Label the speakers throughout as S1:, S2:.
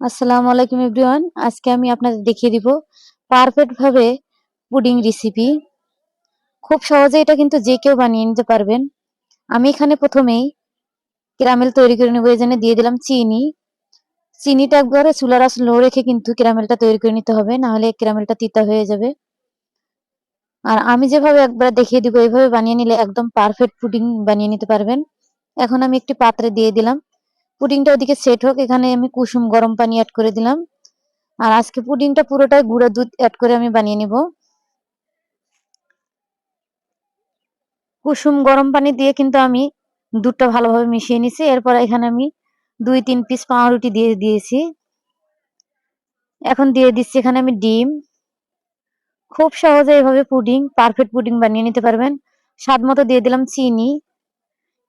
S1: আসসালামু আলাইকুম এভরিওয়ান। আজকে আমি আপনাদের দেখিয়ে দিব পারফেক্ট ভাবে পুডিং রেসিপি। খুব সহজে এটা কিন্তু যে কেউ বানিয়ে নিতে পারবেন। আমি এখানে প্রথমেই ক্যারামেল তৈরি করে নেব। এজন্য দিয়ে দিলাম চিনি। চিনিটা একবারে চুলার আঁচ লো রেখে কিন্তু ক্যারামেলটা তৈরি করে নিতে হবে, না হলে ক্যারামেলটা তিতা হয়ে যাবে। আর আমি যেভাবে একবার দেখিয়ে দিব এইভাবে বানিয়ে নিলে একদম পারফেক্ট পুডিং বানিয়ে নিতে পারবেন। এখন আমি একটি পাত্রে দিয়ে দিলাম। পুডিংটা ওদিকে সেট হোক, এখানে আমি কুসুম গরম পানি অ্যাড করে দিলাম। আর আজকে পুডিংটা পুরোটাই গুঁড়া দুধ অ্যাড করে আমি বানিয়ে নিব। কুসুম গরম পানি দিয়ে কিন্তু আমি দুধটা ভালোভাবে মিশিয়ে নিছি। এরপর এখানে আমি 2-3 পিস পাউরুটি দিয়ে দিয়েছি। এখন দিয়ে দিচ্ছি এখানে আমি ডিম। খুব সহজে এভাবে পারফেক্ট পুডিং বানিয়ে নিতে পারবেন। স্বাদ মতো দিয়ে দিলাম চিনি,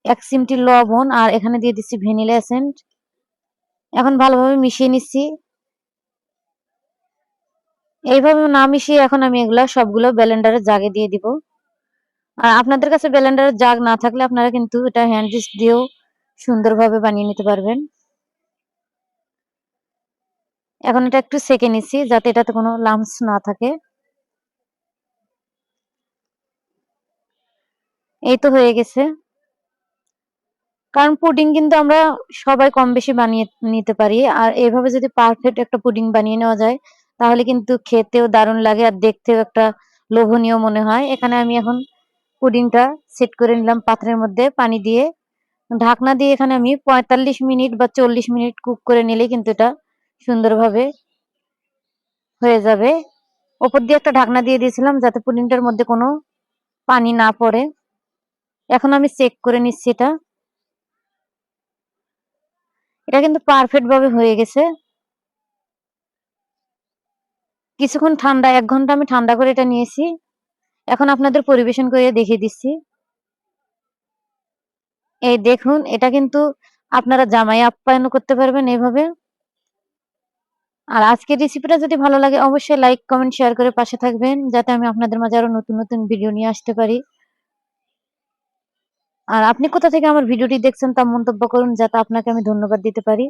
S1: 1 চিমটি লবণ, আর এখানে দিয়ে দিচ্ছি ভ্যানিলা এসেন্স। এখন ভালোভাবে মিশিয়ে নিচ্ছি। এইভাবে না মিশিয়ে এখন আমি এগুলা সবগুলো ব্লেন্ডারের জাগে দিয়ে দিব। আর আপনাদের কাছে ব্লেন্ডারের জাগ না থাকলে আপনারা কিন্তু এটা হ্যান্ড উইস্ক দিয়েও সুন্দরভাবে বানিয়ে নিতে পারবেন। এখন এটা একটু সেকে নিচ্ছি যাতে এটাতে কোনো লাম্পস না থাকে। এই তো হয়ে গেছে। কারণ পুডিং কিন্তু আমরা সবাই কম বেশি বানিয়ে নিতে পারি। আর এইভাবে যদি পারফেক্ট একটা পুডিং বানিয়ে নেওয়া যায় তাহলে কিন্তু খেতেও দারুণ লাগে আর দেখতেও একটা লোভনীয় মনে হয়। এখানে আমি এখন পুডিংটা সেট করে নিলাম পাত্রের মধ্যে পানি দিয়ে। ঢাকনা দিয়ে এখানে আমি 45 মিনিট বা 40 মিনিট কুক করে নিলেই কিন্তু এটা সুন্দরভাবে হয়ে যাবে। ওপর দিয়ে একটা ঢাকনা দিয়ে দিয়েছিলাম যাতে পুডিংটার মধ্যে কোনো পানি না পড়ে। এখন আমি চেক করে নিচ্ছি এটা। এটা কিন্তু পারফেক্ট ভাবে হয়ে গেছে। কিছুক্ষণ ঠান্ডা, 1 ঘন্টা আমি ঠান্ডা করে এটা নিয়েছি। এখন আপনাদের পরিবেশন করে দেখিয়ে দিচ্ছি। এই দেখুন, এটা কিন্তু আপনারা জামাই আপ্যায়নও করতে পারবেন এভাবে। আর আজকের রেসিপিটা যদি ভালো লাগে অবশ্যই লাইক, কমেন্ট, শেয়ার করে পাশে থাকবেন যাতে আমি আপনাদের মাঝে আরো নতুন নতুন ভিডিও নিয়ে আসতে পারি। আর আপনি কোথা থেকে আমার ভিডিওটি দেখছেন তা মন্তব্য করুন যাতে আপনাকে আমি ধন্যবাদ দিতে পারি।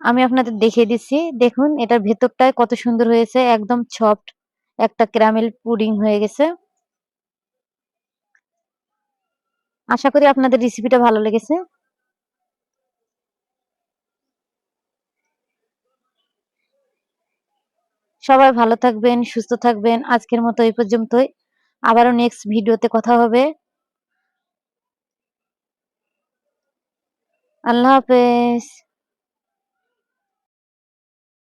S1: আমি আপনাদের দেখিয়ে দিচ্ছি। দেখুন এটার ভেতরটায় কত সুন্দর হয়েছে, একদম সফট একটা ক্যারামেল পুডিং হয়ে গেছে। আশা করি আপনাদের রেসিপিটা ভালো লেগেছে। সবাই ভালো থাকবেন, সুস্থ থাকবেন। আজকের মতো এই পর্যন্তই। আবারও নেক্সট ভিডিওতে কথা হবে। আল্লাহ হাফেজ।